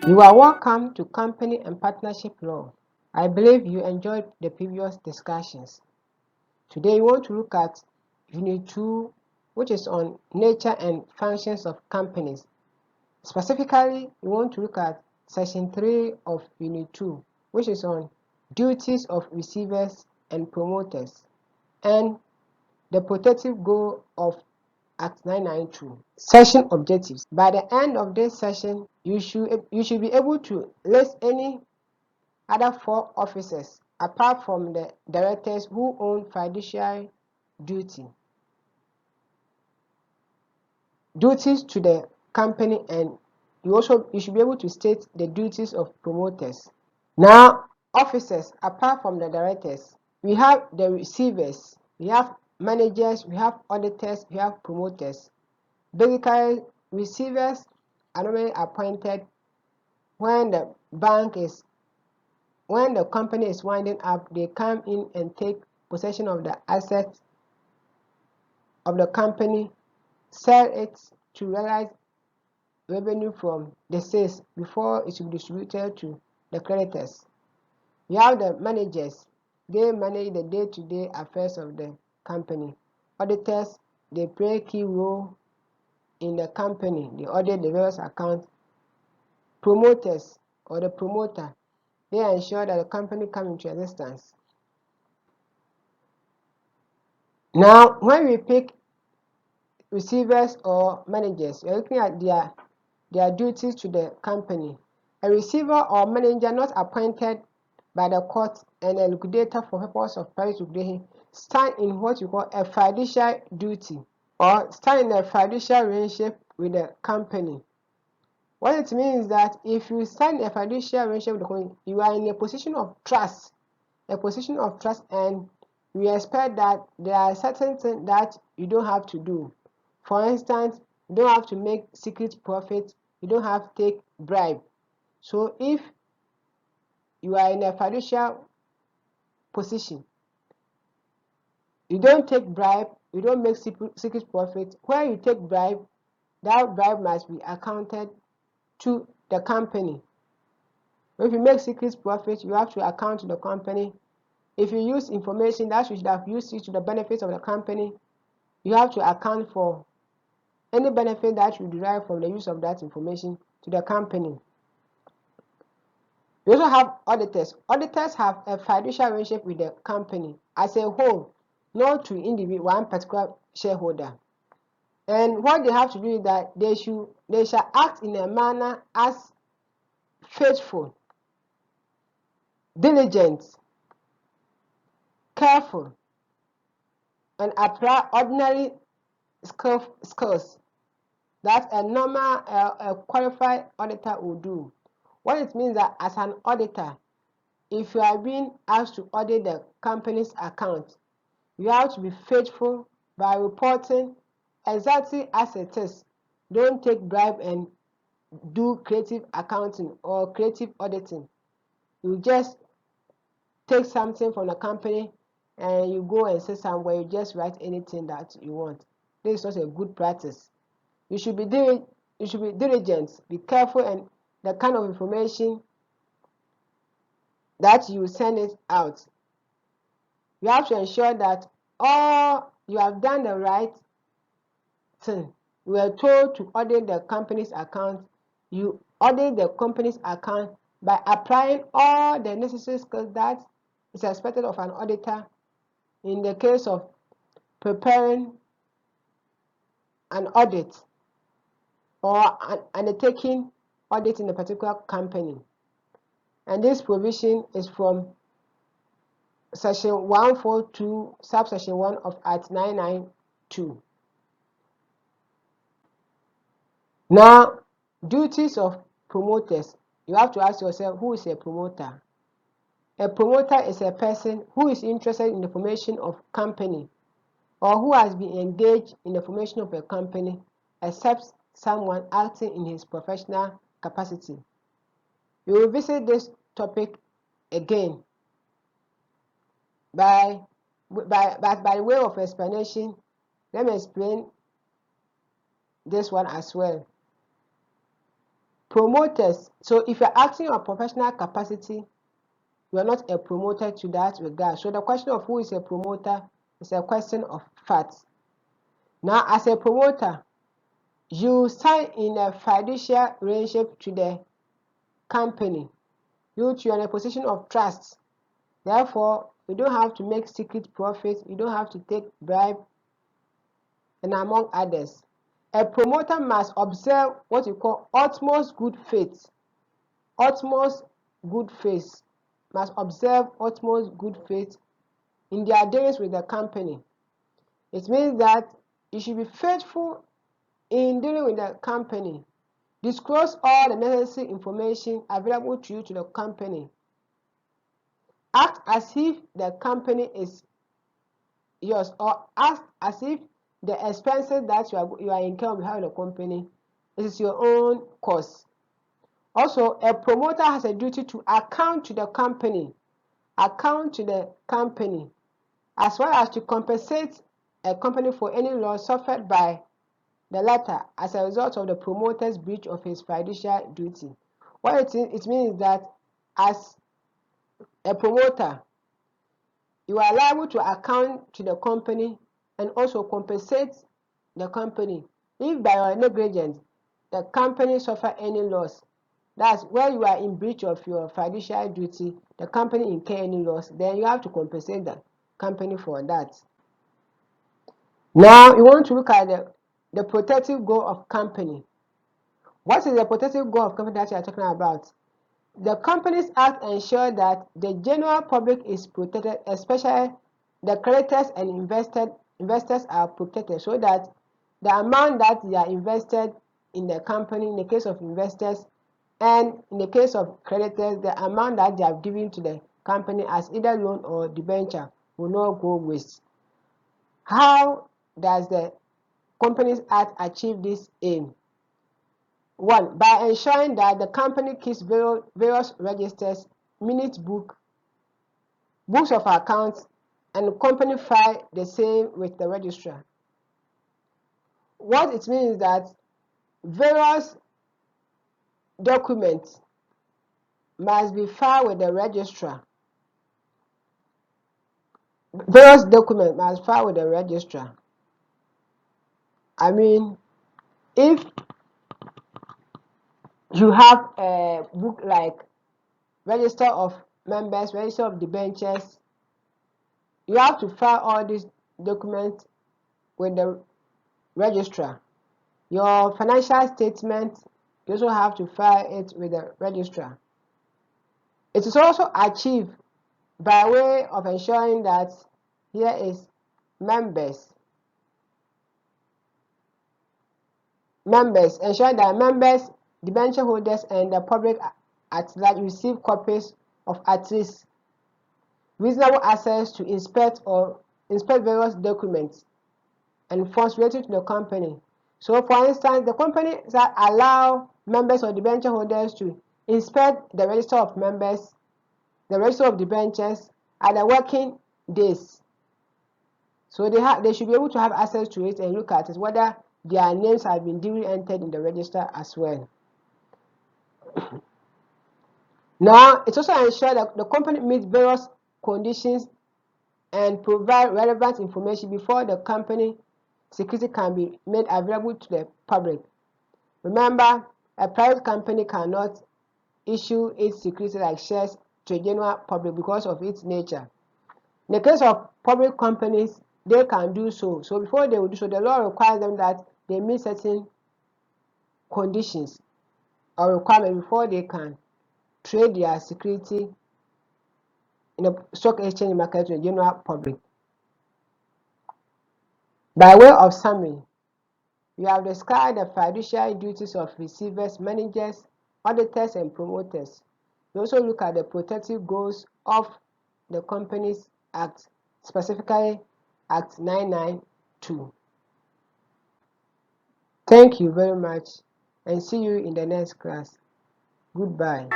You are welcome to Company and Partnership Law. I believe you enjoyed the previous discussions. Today we want to look at Unit 2, which is on nature and functions of companies. Specifically, we want to look at Section 3 of Unit 2, which is on duties of receivers and promoters, and the protective goal of Act 992. Session objectives. By the end of this session, you should be able to list any other 4 officers apart from the directors who own fiduciary duties to the company, and you should be able to state the duties of promoters. Now, officers apart from the directors, we have the receivers, we have managers, we have auditors, we have promoters. Basically, receivers are normally appointed when the company is winding up. They come in and take possession of the assets of the company, sell it to realize revenue from the sales before it should be distributed to the creditors. We have the managers. They manage the day-to-day affairs of the company. Auditors, they play a key role in the company. They audit the various accounts. Promoters, or the promoter, they ensure that the company comes into existence. Now, when we pick receivers or managers, we're looking at their duties to the company. A receiver or manager not appointed by the court and a liquidator for purpose of private liquidation stand in what you call a fiduciary duty, or stand in a fiduciary relationship with the company. What it means is that if you stand in a fiduciary relationship with the company, you are in a position of trust, and we expect that there are certain things that you don't have to do. For instance, you don't have to make secret profit, you don't have to take bribe. So if you are in a fiduciary position, you don't take bribe, you don't make secret profit. When you take bribe, that bribe must be accounted to the company. If you make secret profit, you have to account to the company. If you use information that you should have used it to the benefit of the company, you have to account for any benefit that you derive from the use of that information to the company. We also have auditors. Auditors have a fiduciary relationship with the company as a whole, not to one particular shareholder. And what they have to do is that they shall act in a manner as faithful, diligent, careful, and apply ordinary skills that a normal qualified auditor will do. What it means that as an auditor, if you are being asked to audit the company's account, you have to be faithful by reporting exactly as it is. Don't take bribe and do creative accounting or creative auditing. You just take something from the company and you go and say somewhere, you just write anything that you want. This is not a good practice. You should be diligent, be careful, and the kind of information that you send it out. You have to ensure that you have done the right thing. You were told to audit the company's account. You audit the company's account by applying all the necessary skills that is expected of an auditor in the case of preparing an audit or undertaking audit in a particular company. And this provision is from Section 142, subsection 1 of Act 992. Now, duties of promoters. You have to ask yourself, who is a promoter? A promoter is a person who is interested in the formation of company, or who has been engaged in the formation of a company, except someone acting in his professional capacity. We will visit this topic again. By way of explanation, let me explain this one as well. Promoters. So if you're acting on professional capacity, you are not a promoter to that regard. So the question of who is a promoter is a question of facts. Now, as a promoter, you sign in a fiduciary relationship to the company. You are in a position of trust. Therefore, you don't have to make secret profits. You don't have to take bribe, and among others. A promoter must observe what you call utmost good faith. Utmost good faith. Must observe utmost good faith in their dealings with the company. It means that you should be faithful in dealing with the company. Disclose all the necessary information available to you to the company. Act as if the company is yours, or act as if the expenses that you are incurring on behalf of the company is your own cost. Also, a promoter has a duty to account to the company, as well as to compensate a company for any loss suffered by the latter as a result of the promoter's breach of his fiduciary duty. What it means that as a promoter, you are liable to account to the company and also compensate the company if by your negligence the company suffer any loss. That's where you are in breach of your fiduciary duty, the company incur any loss, then you have to compensate the company for that. Now you want to look at the protective goal of company. What is the protective goal of company that you are talking about? The Companies Act ensures that the general public is protected, especially the creditors and investors are protected, so that the amount that they are invested in the company, in the case of investors, and in the case of creditors, the amount that they have given to the company as either loan or debenture will not go waste. How does the Companies Act achieve this aim? One, by ensuring that the company keeps various registers, minute books of accounts, and company file the same with the registrar. What it means is that various documents must be filed with the registrar. Various documents must file with the registrar. I mean, if you have a book like register of members, register of debentures, you have to file all these documents with the registrar. Your financial statement, you also have to file it with the registrar. It is also achieved by way of ensuring that here is members, ensuring that members, debenture holders, and the public at large receive copies of at least reasonable access to inspect various documents and funds related to the company. So, for instance, the company that allow members or debenture holders to inspect the register of members, the register of debentures at the working days. So they should be able to have access to it and look at it, whether their names have been duly entered in the register as well. Now, it also ensures that the company meets various conditions and provide relevant information before the company security can be made available to the public. Remember, a private company cannot issue its security like shares to the general public because of its nature. In the case of public companies, they can do so. So before they will do so, the law requires them that they meet certain conditions or requirements before they can trade their security in the stock exchange market to the general public. By way of summary, we have described the fiduciary duties of receivers, managers, auditors, and promoters. We also look at the protective goals of the Companies Act, specifically Act 992. Thank you very much and see you in the next class. Goodbye.